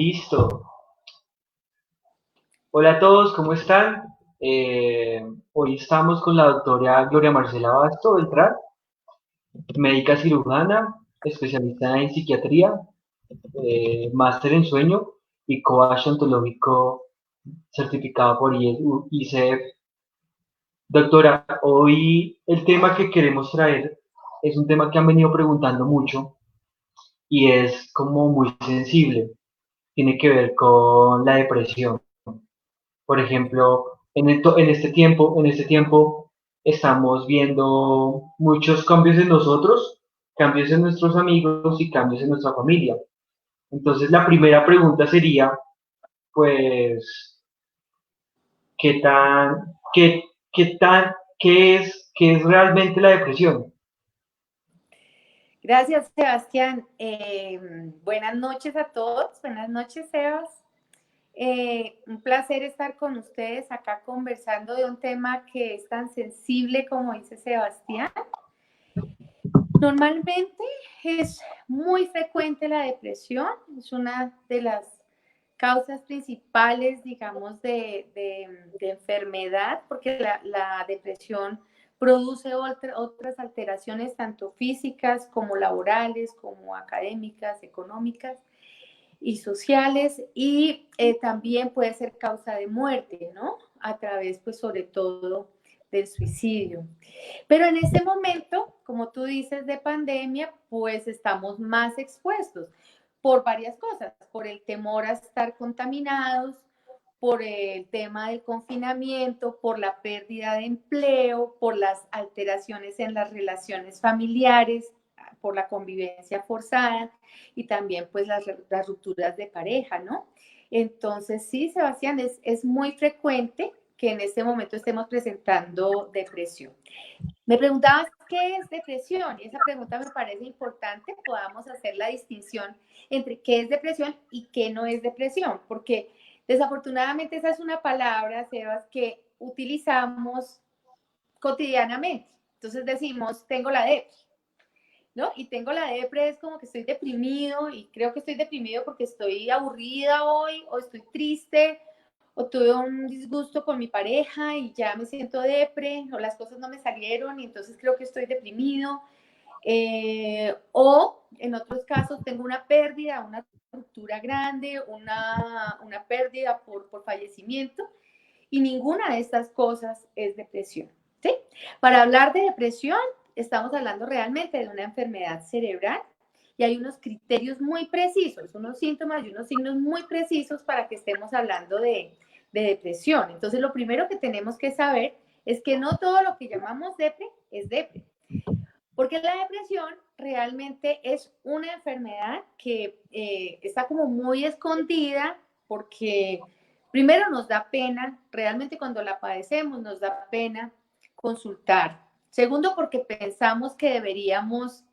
Listo. Hola a todos, ¿cómo están? Hoy estamos con la doctora Gloria Marcela Basto Beltrán, médica cirujana, especialista en psiquiatría, máster en sueño y coach ontológico certificado por ICF. Doctora, hoy el tema que queremos traer es un tema que han venido preguntando mucho y es como muy sensible. Tiene que ver con la depresión. Por ejemplo, en este tiempo estamos viendo muchos cambios en nosotros, cambios en nuestros amigos y cambios en nuestra familia. Entonces, la primera pregunta sería, pues, ¿qué tan, qué tan, qué es realmente la depresión? Gracias, Sebastián. Buenas noches a todos. Buenas noches, Sebas. Un placer estar con ustedes acá conversando de un tema que es tan sensible como dice Sebastián. Normalmente es muy frecuente la depresión, es una de las causas principales, digamos, de enfermedad, porque la depresión produce otras alteraciones, tanto físicas como laborales, como académicas, económicas y sociales, y también puede ser causa de muerte, ¿no? A través, pues, sobre todo del suicidio. Pero en este momento, como tú dices, de pandemia, pues estamos más expuestos por varias cosas, por el temor a estar contaminados, por el tema del confinamiento, por la pérdida de empleo, por las alteraciones en las relaciones familiares, por la convivencia forzada y también pues las rupturas de pareja, ¿no? Entonces sí, Sebastián, es muy frecuente que en este momento estemos presentando depresión. Me preguntabas qué es depresión y esa pregunta me parece importante, podamos hacer la distinción entre qué es depresión y qué no es depresión, porque desafortunadamente esa es una palabra, Sebas, que utilizamos cotidianamente. Entonces decimos, tengo la depre, ¿no? Y tengo la depre es como que estoy deprimido y creo que estoy deprimido porque estoy aburrida hoy o estoy triste o tuve un disgusto con mi pareja y ya me siento depre o las cosas no me salieron y entonces creo que estoy deprimido. O en otros casos tengo una pérdida, una ruptura grande, una pérdida por fallecimiento y ninguna de estas cosas es depresión. ¿Sí? Para hablar de depresión, estamos hablando realmente de una enfermedad cerebral y hay unos criterios muy precisos, unos síntomas y unos signos muy precisos para que estemos hablando de depresión. Entonces, lo primero que tenemos que saber es que no todo lo que llamamos depre es depre, porque la depresión realmente es una enfermedad que está como muy escondida porque primero nos da pena, realmente cuando la padecemos nos da pena consultar. Segundo, porque pensamos que deberíamos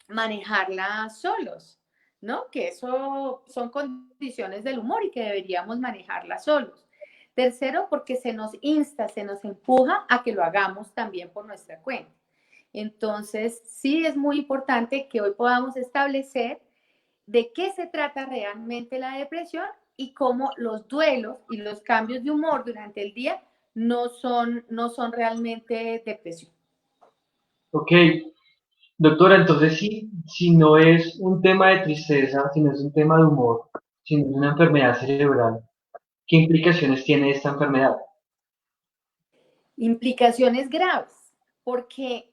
manejarla solos, ¿no? Que eso son condiciones del humor y que deberíamos manejarla solos. Tercero, porque se nos insta, se nos empuja a que lo hagamos también por nuestra cuenta. Entonces, sí es muy importante que hoy podamos establecer de qué se trata realmente la depresión y cómo los duelos y los cambios de humor durante el día no son realmente depresión. Ok, doctora, entonces sí, si no es un tema de tristeza, si no es un tema de humor, si no es una enfermedad cerebral, ¿qué implicaciones tiene esta enfermedad? Implicaciones graves, porque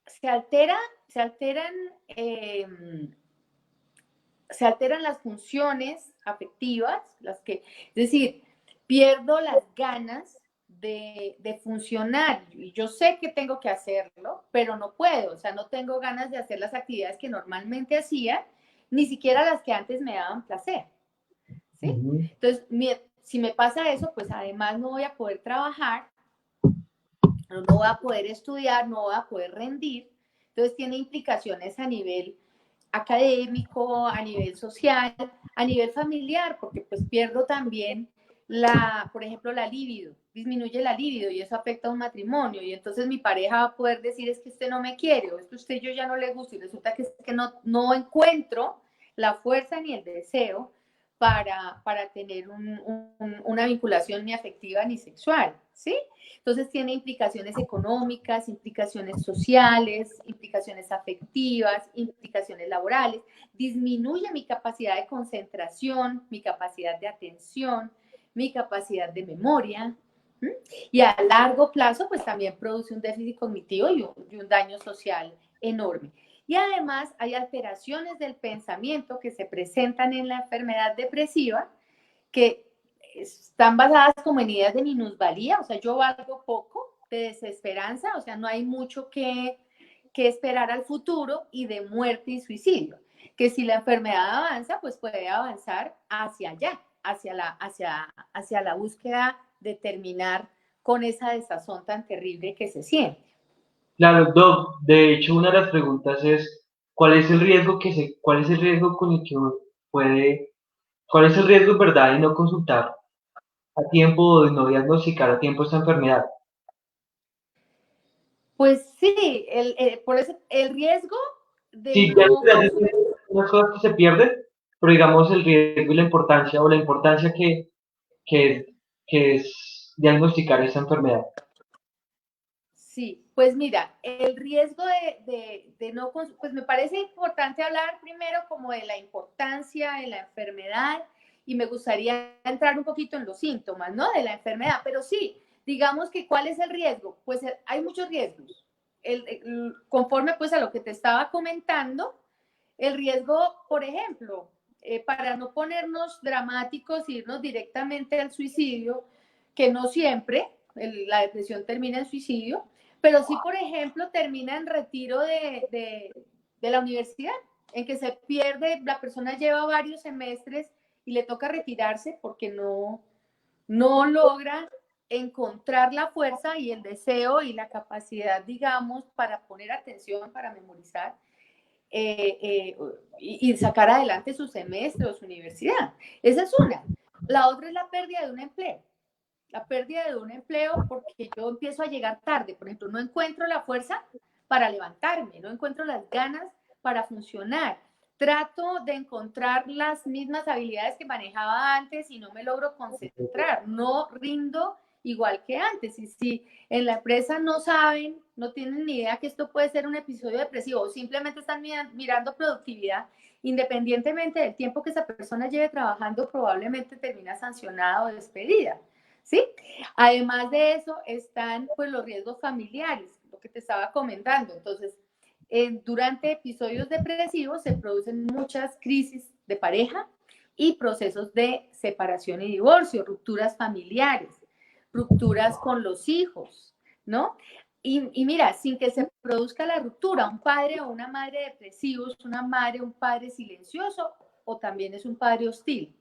se altera, se alteran, eh, se alteran las funciones afectivas, es decir, pierdo las ganas de funcionar. Y yo sé que tengo que hacerlo, pero no puedo, o sea, no tengo ganas de hacer las actividades que normalmente hacía, ni siquiera las que antes me daban placer, ¿sí? Ujú. Entonces, si me pasa eso, pues además no voy a poder trabajar, no voy a poder estudiar, no voy a poder rendir. Entonces tiene implicaciones a nivel académico, a nivel social, a nivel familiar, porque pues pierdo también por ejemplo, la libido, disminuye la libido y eso afecta a un matrimonio y entonces mi pareja va a poder decir es que usted no me quiere o es que usted yo ya no le gusta y resulta que es que no encuentro la fuerza ni el deseo para tener una vinculación ni afectiva ni sexual, ¿sí? Entonces tiene implicaciones económicas, implicaciones sociales, implicaciones afectivas, implicaciones laborales, disminuye mi capacidad de concentración, mi capacidad de atención, mi capacidad de memoria, ¿sí? Y a largo plazo, pues también produce un déficit cognitivo y un daño social enorme. Y además hay alteraciones del pensamiento que se presentan en la enfermedad depresiva que están basadas como en ideas de minusvalía, o sea, yo valgo poco, de desesperanza, o sea, no hay mucho que esperar al futuro, y de muerte y suicidio, que si la enfermedad avanza, pues puede avanzar hacia allá, hacia la búsqueda de terminar con esa desazón tan terrible que se siente. Claro, Doc, de hecho, una de las preguntas es, ¿cuál es el riesgo con el que uno puede, cuál es el riesgo, verdad, de no consultar a tiempo o de no diagnosticar a tiempo esta enfermedad? Pues sí, por eso el riesgo de Sí, ya no consultar. unas cosas que se pierden, pero digamos el riesgo y la importancia, o la importancia que, que es diagnosticar esta enfermedad. Sí, pues mira, el riesgo de no, pues me parece importante hablar primero como de la importancia de la enfermedad, y me gustaría entrar un poquito en los síntomas, ¿no? De la enfermedad, pero sí, digamos que ¿cuál es el riesgo? Pues hay muchos riesgos. Conforme pues a lo que te estaba comentando, el riesgo, por ejemplo, para no ponernos dramáticos, irnos directamente al suicidio, que no siempre la depresión termina en suicidio, pero sí, por ejemplo, termina en retiro de la universidad, en que se pierde, la persona lleva varios semestres y le toca retirarse porque no logra encontrar la fuerza y el deseo y la capacidad, digamos, para poner atención, para memorizar, y sacar adelante su semestre o su universidad. Esa es una. La otra es la pérdida de un empleo. La pérdida de un empleo porque yo empiezo a llegar tarde. Por ejemplo, no encuentro la fuerza para levantarme, no encuentro las ganas para funcionar. Trato de encontrar las mismas habilidades que manejaba antes y no me logro concentrar, no rindo igual que antes. Y si en la empresa no saben, no tienen ni idea que esto puede ser un episodio depresivo, o simplemente están mirando productividad, independientemente del tiempo que esa persona lleve trabajando, probablemente termina sancionada o despedida, ¿sí? Además de eso están pues los riesgos familiares, lo que te estaba comentando. Entonces, durante episodios depresivos se producen muchas crisis de pareja y procesos de separación y divorcio, rupturas familiares, rupturas con los hijos, ¿no? Y mira, sin que se produzca la ruptura, un padre o una madre depresivos, una madre o un padre silencioso, o también es un padre hostil.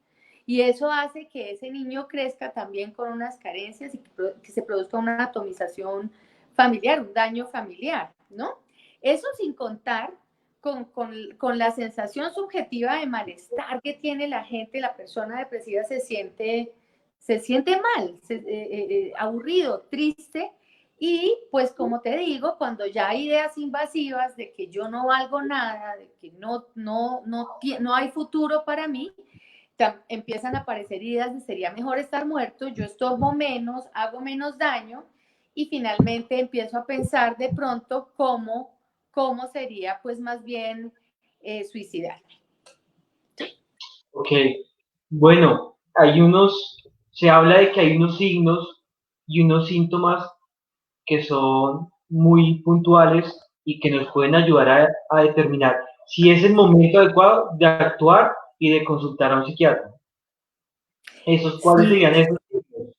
Y eso hace que ese niño crezca también con unas carencias y que se produzca una atomización familiar, un daño familiar, ¿no? Eso sin contar con la sensación subjetiva de malestar que tiene la gente. La persona depresiva se siente mal, aburrido, triste, y pues como te digo, cuando ya hay ideas invasivas de que yo no valgo nada, de que no hay futuro para mí, empiezan a aparecer ideas de sería mejor estar muerto, yo estorbo menos, hago menos daño, y finalmente empiezo a pensar de pronto cómo sería pues más bien suicidarme. Ok, bueno, se habla de que hay unos signos y unos síntomas que son muy puntuales y que nos pueden ayudar a determinar si es el momento adecuado de actuar y de consultar a un psiquiatra. ¿Cuáles Sí, serían esos signos?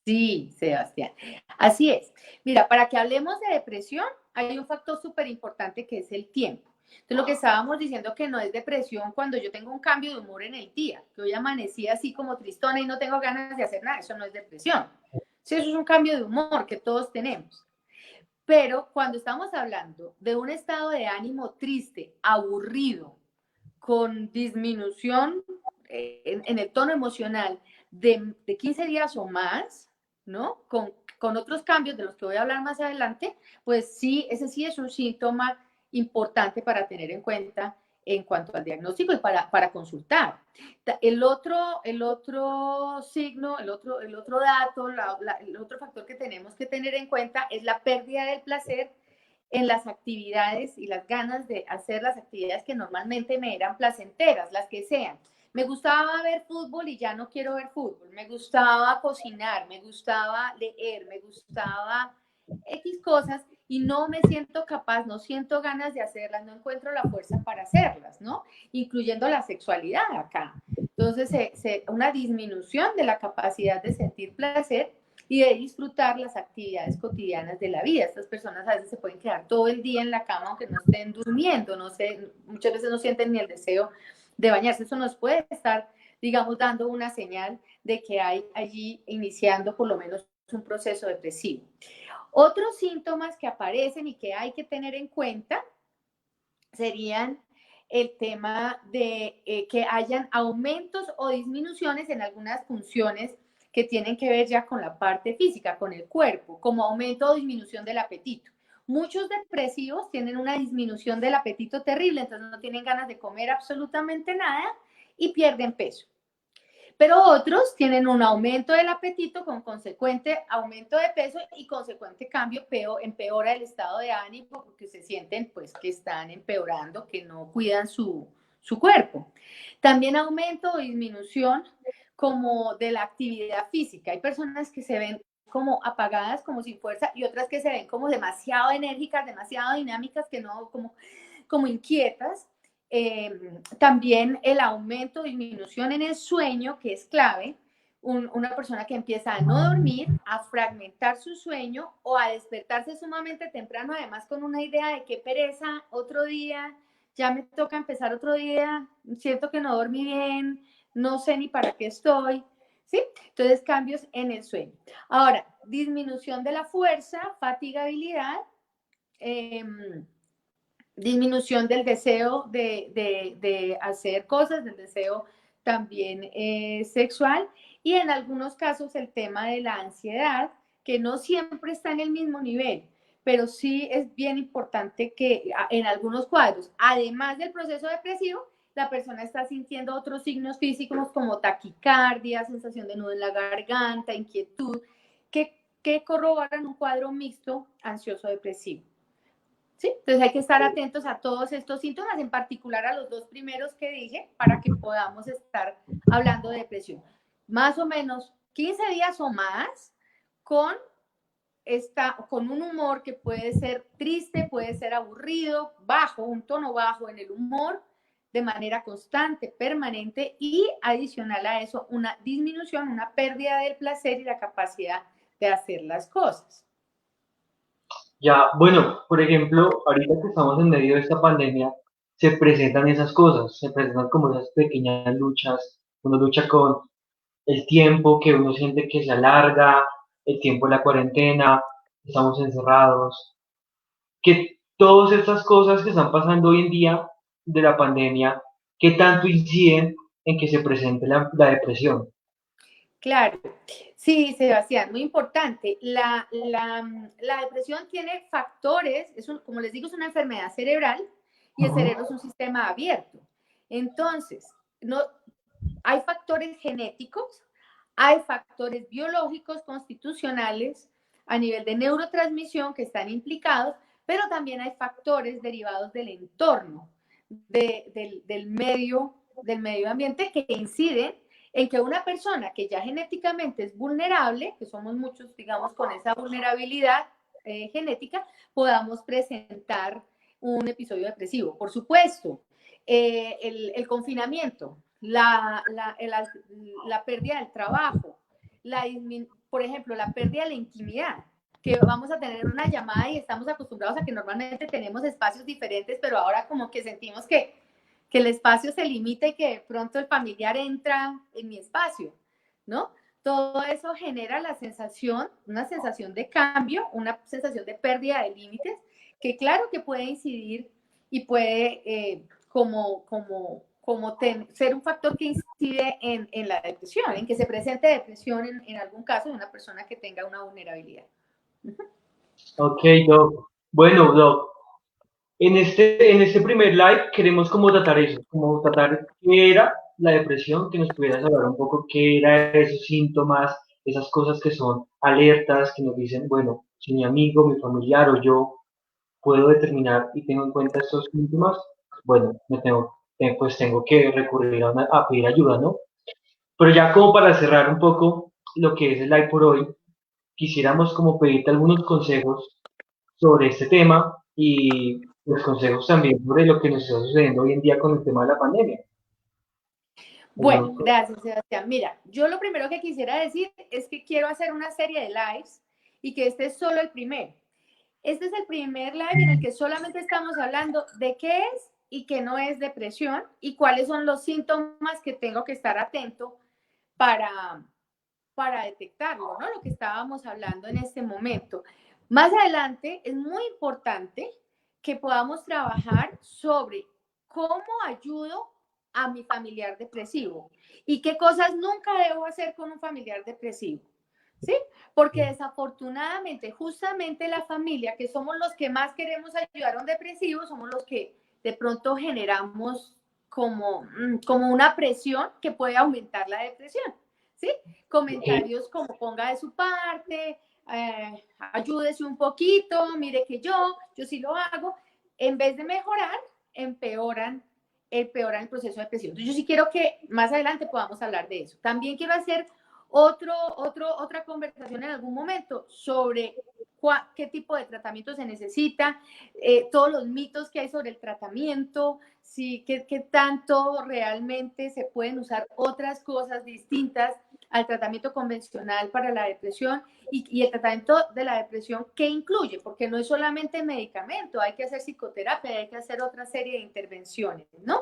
sí, Sebastián. Así es. Mira, para que hablemos de depresión, hay un factor súper importante que es el tiempo. Entonces, lo que estábamos diciendo, que no es depresión cuando yo tengo un cambio de humor en el día, que hoy amanecí así como tristona y no tengo ganas de hacer nada, eso no es depresión. Sí, eso es un cambio de humor que todos tenemos. Pero cuando estamos hablando de un estado de ánimo triste, aburrido, con disminución en el tono emocional de 15 días o más, ¿no? Con otros cambios de los que voy a hablar más adelante, pues sí, ese sí es un síntoma importante para tener en cuenta en cuanto al diagnóstico y para consultar. El otro signo, el otro dato, el otro factor que tenemos que tener en cuenta es la pérdida del placer en las actividades y las ganas de hacer las actividades que normalmente me eran placenteras, las que sean. Me gustaba ver fútbol y ya no quiero ver fútbol. Me gustaba cocinar, me gustaba leer, me gustaba X cosas y no me siento capaz, no siento ganas de hacerlas, no encuentro la fuerza para hacerlas, ¿no? Incluyendo la sexualidad acá. Entonces, una disminución de la capacidad de sentir placer y de disfrutar las actividades cotidianas de la vida. Estas personas a veces se pueden quedar todo el día en la cama aunque no estén durmiendo, no sé, muchas veces no sienten ni el deseo de bañarse. Eso nos puede estar, digamos, dando una señal de que hay allí iniciando por lo menos un proceso depresivo. Otros síntomas que aparecen y que hay que tener en cuenta serían el tema de que hayan aumentos o disminuciones en algunas funciones que tienen que ver ya con la parte física, con el cuerpo, como aumento o disminución del apetito. Muchos depresivos tienen una disminución del apetito terrible, entonces no tienen ganas de comer absolutamente nada y pierden peso. Pero otros tienen un aumento del apetito con consecuente aumento de peso y consecuente cambio, empeora el estado de ánimo porque se sienten pues que están empeorando, que no cuidan su cuerpo. También aumento o disminución como de la actividad física. Hay personas que se ven como apagadas, como sin fuerza, y otras que se ven como demasiado enérgicas, demasiado dinámicas, que no, como inquietas. También el aumento o disminución en el sueño, que es clave. Una persona que empieza a no dormir, a fragmentar su sueño o a despertarse sumamente temprano, además con una idea de qué pereza, otro día, ya me toca empezar otro día, siento que no dormí bien, no sé ni para qué estoy, ¿sí? Entonces, cambios en el sueño. Ahora, disminución de la fuerza, fatigabilidad, disminución del deseo de hacer cosas, del deseo también sexual, y en algunos casos el tema de la ansiedad, que no siempre está en el mismo nivel, pero sí es bien importante que en algunos cuadros, además del proceso depresivo, la persona está sintiendo otros signos físicos como taquicardia, sensación de nudo en la garganta, inquietud, que corroboran un cuadro mixto ansioso-depresivo. ¿Sí? Entonces hay que estar atentos a todos estos síntomas, en particular a los dos primeros que dije, para que podamos estar hablando de depresión. Más o menos 15 días o más con un humor que puede ser triste, puede ser aburrido, bajo, un tono bajo en el humor, de manera constante, permanente, y adicional a eso, una disminución, una pérdida del placer y la capacidad de hacer las cosas. Ya, bueno, por ejemplo, ahorita que estamos en medio de esta pandemia, se presentan esas cosas, se presentan como esas pequeñas luchas, uno lucha con el tiempo que uno siente que se alarga, el tiempo de la cuarentena, estamos encerrados, que todas estas cosas que están pasando hoy en día de la pandemia, ¿qué tanto inciden en que se presente la depresión? Claro, sí, Sebastián, muy importante. La depresión tiene factores, como les digo, es una enfermedad cerebral y el cerebro es un sistema abierto. Entonces, no, hay factores genéticos, hay factores biológicos, constitucionales, a nivel de neurotransmisión que están implicados, pero también hay factores derivados del entorno, del medio ambiente que inciden en que una persona que ya genéticamente es vulnerable, que somos muchos, digamos, con esa vulnerabilidad genética, podamos presentar un episodio depresivo. Por supuesto, el confinamiento, la pérdida del trabajo, por ejemplo, la pérdida de la intimidad, que vamos a tener una llamada y estamos acostumbrados a que normalmente tenemos espacios diferentes, pero ahora como que sentimos que el espacio se limita y que de pronto el familiar entra en mi espacio, ¿no? Todo eso genera una sensación de cambio, una sensación de pérdida de límites, que claro que puede incidir y puede ser un factor que incide en la depresión, en que se presente depresión en algún caso de una persona que tenga una vulnerabilidad. Ok, Doc. Bueno, Doc, En este primer live queremos como tratar eso, como tratar qué era la depresión, que nos pudieras hablar un poco qué era esos síntomas, esas cosas que son alertas, que nos dicen, bueno, si mi amigo, mi familiar o yo puedo determinar y tengo en cuenta estos síntomas, bueno, pues tengo que recurrir a pedir ayuda, ¿no? Pero ya como para cerrar un poco lo que es el live por hoy, quisiéramos como pedirte algunos consejos sobre este tema y los consejos también sobre lo que nos está sucediendo hoy en día con el tema de la pandemia. Bueno, gracias, Sebastián. Mira, yo lo primero que quisiera decir es que quiero hacer una serie de lives y que este es solo el primero. Este es el primer live en el que solamente estamos hablando de qué es y qué no es depresión y cuáles son los síntomas que tengo que estar atento para, para detectarlo, ¿no? Lo que estábamos hablando en este momento. Más adelante es muy importante que podamos trabajar sobre cómo ayudo a mi familiar depresivo y qué cosas nunca debo hacer con un familiar depresivo. ¿Sí? Porque desafortunadamente, justamente la familia, que somos los que más queremos ayudar a un depresivo, somos los que de pronto generamos como una presión que puede aumentar la depresión. ¿Sí? Comentarios como ponga de su parte, ayúdese un poquito, mire que yo sí lo hago, en vez de mejorar, empeoran el proceso de depresión. Entonces, yo sí quiero que más adelante podamos hablar de eso. También quiero hacer otra conversación en algún momento sobre qué tipo de tratamiento se necesita, todos los mitos que hay sobre el tratamiento, sí, qué tanto realmente se pueden usar otras cosas distintas al tratamiento convencional para la depresión y el tratamiento de la depresión, ¿qué incluye? Porque no es solamente medicamento, hay que hacer psicoterapia, hay que hacer otra serie de intervenciones, ¿no?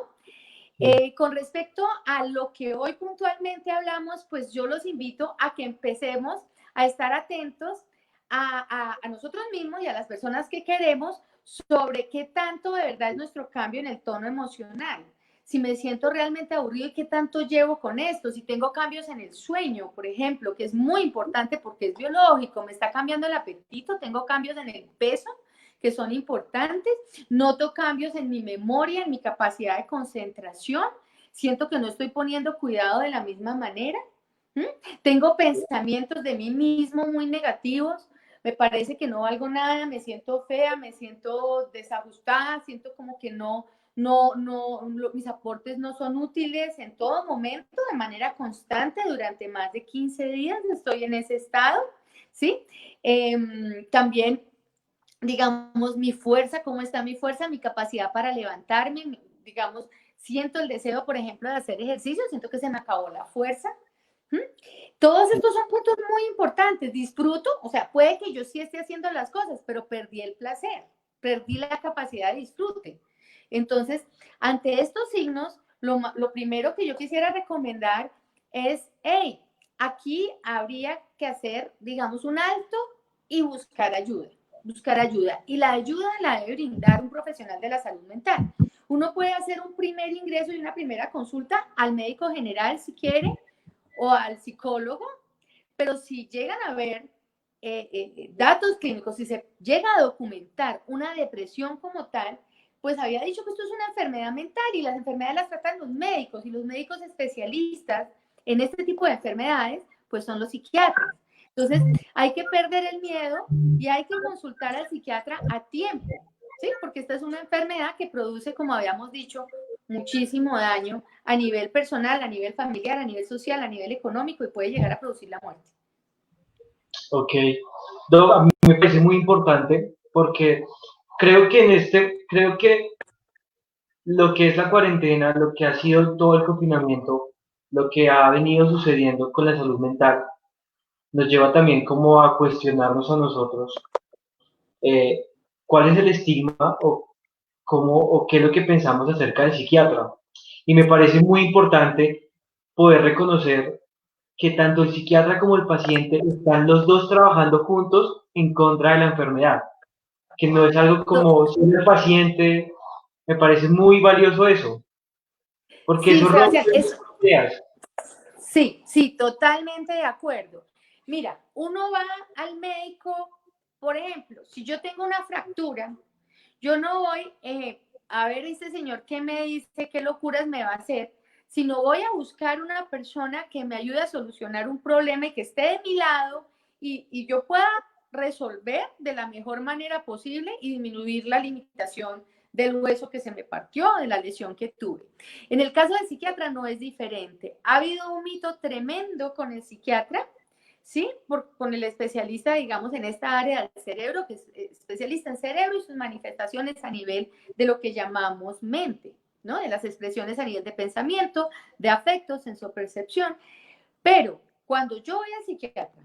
Con respecto a lo que hoy puntualmente hablamos, pues yo los invito a que empecemos a estar atentos a nosotros mismos y a las personas que queremos sobre qué tanto de verdad es nuestro cambio en el tono emocional. Si me siento realmente aburrido y qué tanto llevo con esto, si tengo cambios en el sueño, por ejemplo, que es muy importante porque es biológico, me está cambiando el apetito, tengo cambios en el peso que son importantes, noto cambios en mi memoria, en mi capacidad de concentración, siento que no estoy poniendo cuidado de la misma manera, ¿Mm? Tengo pensamientos de mí mismo muy negativos, me parece que no valgo nada, me siento fea, me siento desajustada, siento como que mis aportes no son útiles en todo momento, de manera constante, durante más de 15 días estoy en ese estado, ¿sí? También digamos, mi fuerza, cómo está mi fuerza, mi capacidad para levantarme, digamos, siento el deseo, por ejemplo, de hacer ejercicio, siento que se me acabó la fuerza. ¿Mm? Todos estos son puntos muy importantes. Disfruto, o sea, puede que yo sí esté haciendo las cosas, pero perdí el placer, perdí la capacidad de disfrute. Entonces, ante estos signos, lo primero que yo quisiera recomendar es, hey, aquí habría que hacer, digamos, un alto y buscar ayuda, buscar ayuda. Y la ayuda la debe brindar un profesional de la salud mental. Uno puede hacer un primer ingreso y una primera consulta al médico general si quiere o al psicólogo, pero si llegan a ver datos clínicos, si se llega a documentar una depresión como tal, pues había dicho que esto es una enfermedad mental y las enfermedades las tratan los médicos y los médicos especialistas en este tipo de enfermedades, pues son los psiquiatras. Entonces, hay que perder el miedo y hay que consultar al psiquiatra a tiempo, ¿sí? Porque esta es una enfermedad que produce, como habíamos dicho, muchísimo daño a nivel personal, a nivel familiar, a nivel social, a nivel económico y puede llegar a producir la muerte. Ok. No, a mí me parece muy importante porque creo que lo que es la cuarentena, lo que ha sido todo el confinamiento, lo que ha venido sucediendo con la salud mental, nos lleva también como a cuestionarnos a nosotros eh, cuál es el estigma o qué es lo que pensamos acerca del psiquiatra. Y me parece muy importante poder reconocer que tanto el psiquiatra como el paciente están los dos trabajando juntos en contra de la enfermedad, que no es algo como ser el paciente, me parece muy valioso eso, porque Sí, eso rompe Sebastián, ideas. sí, totalmente de acuerdo. Mira, uno va al médico, por ejemplo, si yo tengo una fractura, Yo no voy a ver este señor qué me dice, qué locuras me va a hacer, sino voy a buscar una persona que me ayude a solucionar un problema y que esté de mi lado y yo pueda resolver de la mejor manera posible y disminuir la limitación del hueso que se me partió, de la lesión que tuve. En el caso del psiquiatra no es diferente. Ha habido un mito tremendo con el psiquiatra, ¿sí? Con el especialista, digamos, en esta área del cerebro, que es especialista en cerebro y sus manifestaciones a nivel de lo que llamamos mente, ¿no? De las expresiones a nivel de pensamiento, de afecto, sensopercepción. Pero cuando yo voy al psiquiatra,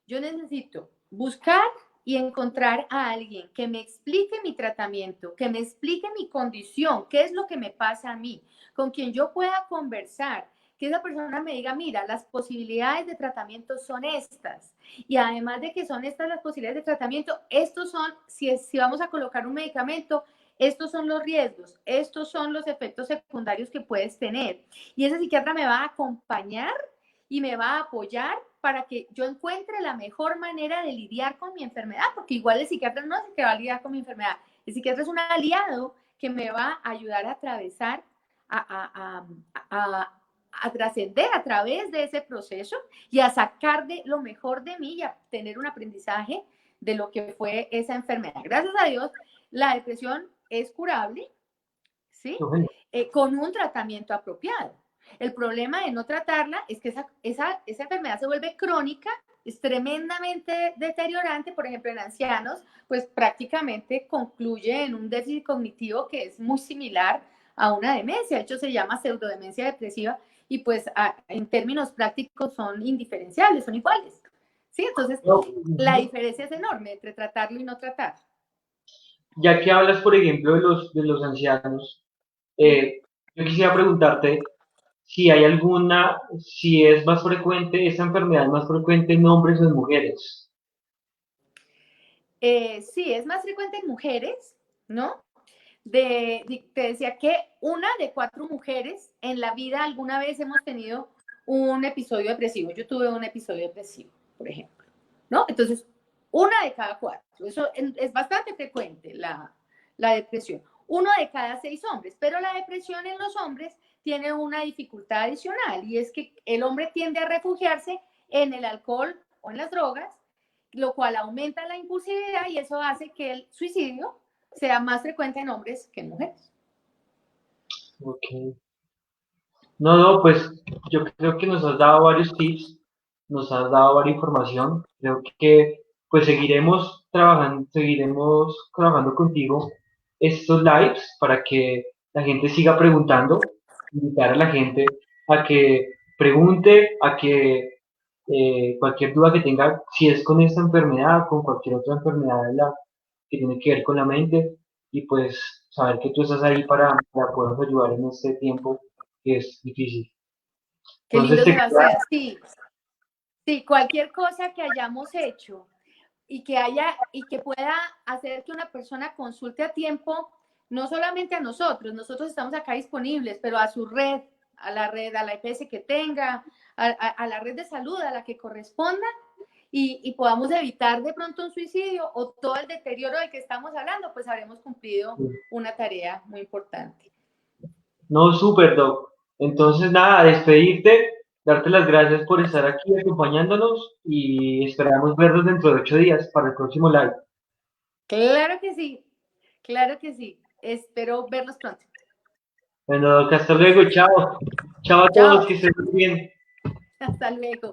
yo necesito buscar y encontrar a alguien que me explique mi tratamiento, que me explique mi condición, qué es lo que me pasa a mí, con quien yo pueda conversar, que esa persona me diga, mira, las posibilidades de tratamiento son estas. Y además de que son estas las posibilidades de tratamiento, estos son, si vamos a colocar un medicamento, estos son los riesgos, estos son los efectos secundarios que puedes tener. Y ese psiquiatra me va a acompañar y me va a apoyar para que yo encuentre la mejor manera de lidiar con mi enfermedad, porque igual el psiquiatra no es el que va a lidiar con mi enfermedad, el psiquiatra es un aliado que me va a ayudar a atravesar, a trascender a través de ese proceso y a sacar de lo mejor de mí y a tener un aprendizaje de lo que fue esa enfermedad. Gracias a Dios, la depresión es curable, ¿sí? Con un tratamiento apropiado. El problema de no tratarla es que esa enfermedad se vuelve crónica, es tremendamente deteriorante, por ejemplo, en ancianos, pues prácticamente concluye en un déficit cognitivo que es muy similar a una demencia, de hecho se llama pseudodemencia depresiva y pues en términos prácticos son indiferenciables, son iguales. ¿Sí? Entonces, la diferencia es enorme entre tratarlo y no tratar. Ya que hablas, por ejemplo, de los ancianos, yo quisiera preguntarte si hay alguna, si es más frecuente, esta enfermedad es más frecuente en hombres o en mujeres. Sí, es más frecuente en mujeres, ¿no? Te decía que una de 4 mujeres en la vida alguna vez hemos tenido un episodio depresivo. Yo tuve un episodio depresivo, por ejemplo, ¿no? Entonces, una de cada 4. Eso es bastante frecuente, la depresión. Uno de cada 6 hombres, pero la depresión en los hombres tiene una dificultad adicional y es que el hombre tiende a refugiarse en el alcohol o en las drogas, lo cual aumenta la impulsividad y eso hace que el suicidio sea más frecuente en hombres que en mujeres. Ok. No, pues yo creo que nos has dado varios tips, nos has dado varias información. Creo que pues seguiremos trabajando contigo estos lives para que la gente siga preguntando, invitar a la gente a que pregunte, a que cualquier duda que tenga, si es con esta enfermedad, con cualquier otra enfermedad que tiene que ver con la mente, y pues saber que tú estás ahí para podernos ayudar en este tiempo que es difícil. Qué Entonces, lindo, Sebastián. Sí, sí, cualquier cosa que hayamos hecho y que pueda hacer que una persona consulte a tiempo, no solamente a nosotros estamos acá disponibles, pero a su red, a la EPS que tenga, a la red de salud a la que corresponda y podamos evitar de pronto un suicidio o todo el deterioro del que estamos hablando, pues habremos cumplido una tarea muy importante. no, súper, Doc. Entonces, nada, despedirte, darte las gracias por estar aquí acompañándonos y esperamos vernos dentro de 8 días para el próximo live. Claro que sí, claro que sí. Espero verlos pronto. Bueno, Doc, hasta luego, chao. Chao a todos, Chao, que estén muy bien. hasta luego.